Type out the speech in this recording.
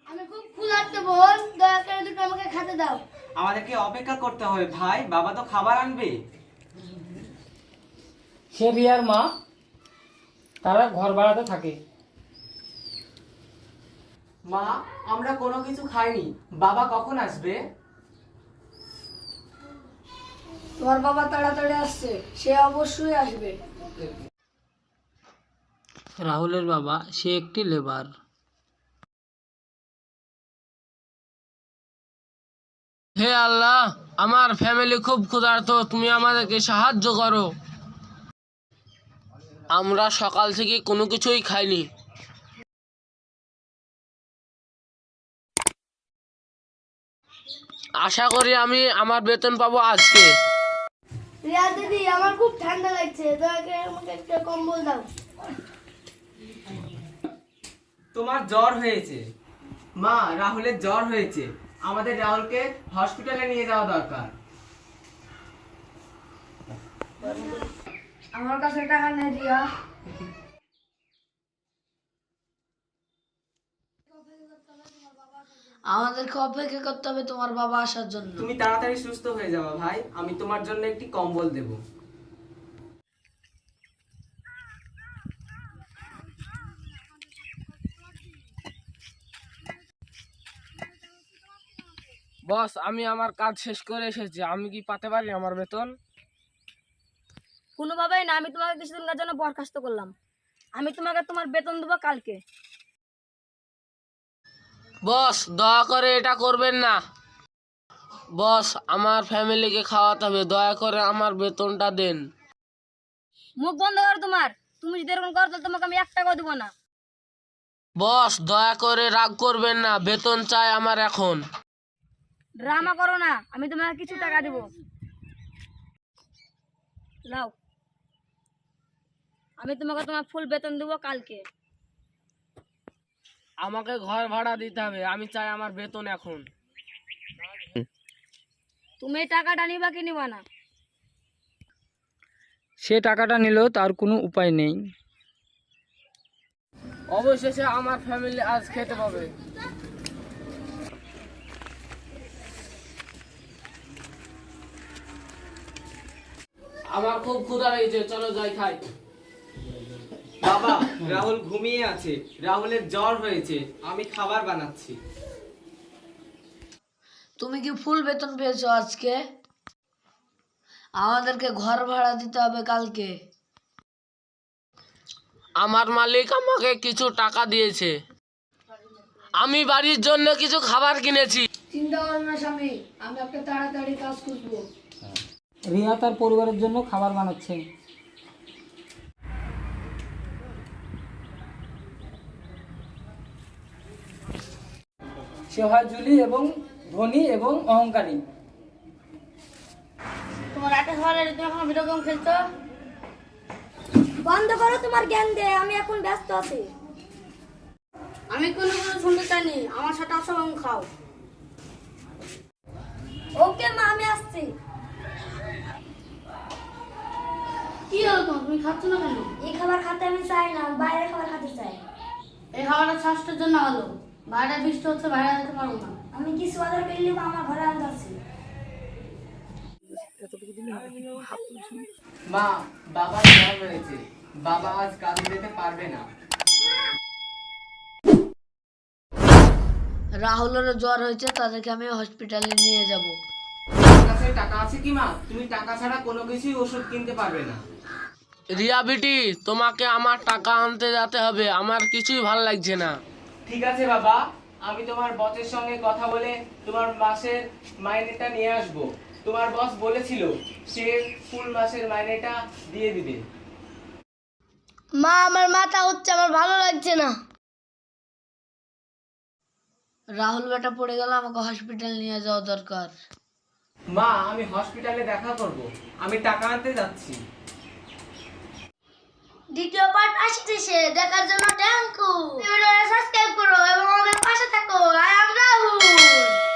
আমি খুব ক্ষুধার্ত বোন, দয়া করে দুটো আমাকে খেতে দাও। আমাদেরকে অপেক্ষা করতে হবে ভাই, বাবা তো খাবার আনবে। সে রিয়ার মা, তারা ঘর ভাড়াতে থাকে। মা, আমরা কোনো কিছু খাইনি, বাবা কখন আসবে? তোমার বাবা তাড়াতাড়ি আসছে, সে অবশ্যই আসবে। রাহুলের বাবা সে একটি লেবার। হে আল্লাহ, আমার ফ্যামিলি খুব ক্ষুধার্ত, তুমি আমাদেরকে সাহায্য করো। আমরা সকাল থেকে কোনো কিছুই খাইনি। আশা করি আমি আমার বেতন পাবো আজকে। রিয়া দিদি, আমার খুব ঠান্ডা লাগছে, দয়া করে আমাকে একটা কম্বল দাও। তোমার জ্বর হয়েছে মা, রাহুলের জ্বর হয়েছে, আমাদের রাহুলকে হসপিটালে নিয়ে যাওয়া দরকার। আমার কাছে টাকা নেই রিয়া। আমাদেরকে অপেক্ষা করতে হবে তোমার বাবা আসার জন্য। তুমি তাড়াতাড়ি সুস্থ হয়ে যাবে ভাই, আমি তোমার জন্য একটি কম্বল দেব। বস, আমি আমার কাজ শেষ করে এসেছি, আমি কি পাতে পারি আমার বেতন? কোনোভাবেই না, আমি তোমাকে কিছুদিনের জন্য বরখাস্ত করলাম। আমি তোমাকে তোমার বেতন দেবো কালকে। বস, দয়া করে এটা করবেন না। বস, আমার ফ্যামিলিকে খাওয়াতে হবে, দয়া করে আমার বেতনটা দেন। মুখ বন্ধ করো তোমার। তুমি যদি এরকম করো তাহলে তোমাকে আমি 1 টাকাও দেবো না। বস, দয়া করে রাগ করবেন না, বেতন চাই আমার এখন। ড্রামা করো না, আমি তোমাকে কিছু টাকা দেবো। নাও, আমি তোমাকে তোমার ফুল বেতন দেবো কালকে। আমাকে ঘর ভাড়া দিতে হবে, আমি চাই আমার বেতন এখন। তুমি এই টাকাটা নিবা কি নিবা না? সে টাকাটা নিলেও তার কোনো উপায় নেই। অবশেষে আমার ফ্যামিলি আজ খেতে পাবে। আমার খুব ক্ষুধা লেগেছে, চলো যাই খাই। বাবা, রাহুল ঘুমিয়ে আছে, রাহুলের জ্বর হয়েছে, আমি খাবার বানাচ্ছি। তুমি কি ফুল বেতন পেয়েছো আজকে? আমাদেরকে ঘর ভাড়া দিতে হবে কালকে। আমার মালিক আমাকে কিছু টাকা দিয়েছে, আমি বাড়ির জন্য কিছু খাবার কিনেছি। চিন্তা করো না স্বামী, আমি একটা তাড়াতাড়ি কাজ খুঁজবো। রিয়া তার পরিবারের জন্য খাবার বানাচ্ছে। সে হয় জুলি এবং ধনী এবং অহংকারী। তোমার একটা সবাই তুমি এখন ভিডিও গেম খেলছো? বন্ধ করো তোমার জ্ঞান দে, আমি এখন ব্যস্ত আছি। আমি কোনো কিছু শুনতে চাইনি, আমার সাথে আসো এবং খাও। ওকে মা, আমি আসছি। কি হলো তোমার, তুমি খাচ্ছ না কেন? এই খাবার খেতে আমি চাই না, বাইরে খাবার খেতে চাই। এই খাবারটা স্বাস্থ্যের জন্য ভালো, বাইরে বৃষ্টি হচ্ছে, বাইরে যেতে পারবো না। আমি কিছু অর্ডার করলে আমার ঘরে আনতে আসছি। মা, বাবার জ্বর হয়েছে, বাবা আজ কাজে যেতে পারবে না। রাহুলেরও জ্বর হয়েছে, তাদেরকে আমি হসপিটালে নিয়ে যাব। তোমার কাছে টাকা আছে কি মা? তুমি টাকা ছাড়া কোনো কিছুই ওষুধ কিনতে পারবে না। রিয়া বিটি, তোমাকে আমার টাকা আনতে যেতে হবে, আমার কিছুই ভালো লাগছে না। ঠিক আছে বাবা, আমি তোমার বসের সঙ্গে কথা বলে তোমার মাসের মাইনেটা নিয়ে আসবো। তোমার বস বলেছিল সে ফুল মাসের মাইনেটা দিয়ে দিবে। মা, আমার মাথা হচ্ছে, আমার ভালো লাগছে না। রাহুল বেটা পড়ে গেল, আমাকে হসপিটাল নিয়ে যাওয়া দরকার। মা, আমি হসপিটালে দেখা করব, আমি টাকা আনতে যাচ্ছি। দ্বিতীয় পার্ট আসছে, দেখার জন্য থ্যাংক ইউ। সাবস্ক্রাইব করো এবং আমাদের পাশে থাকো। I am Rahul.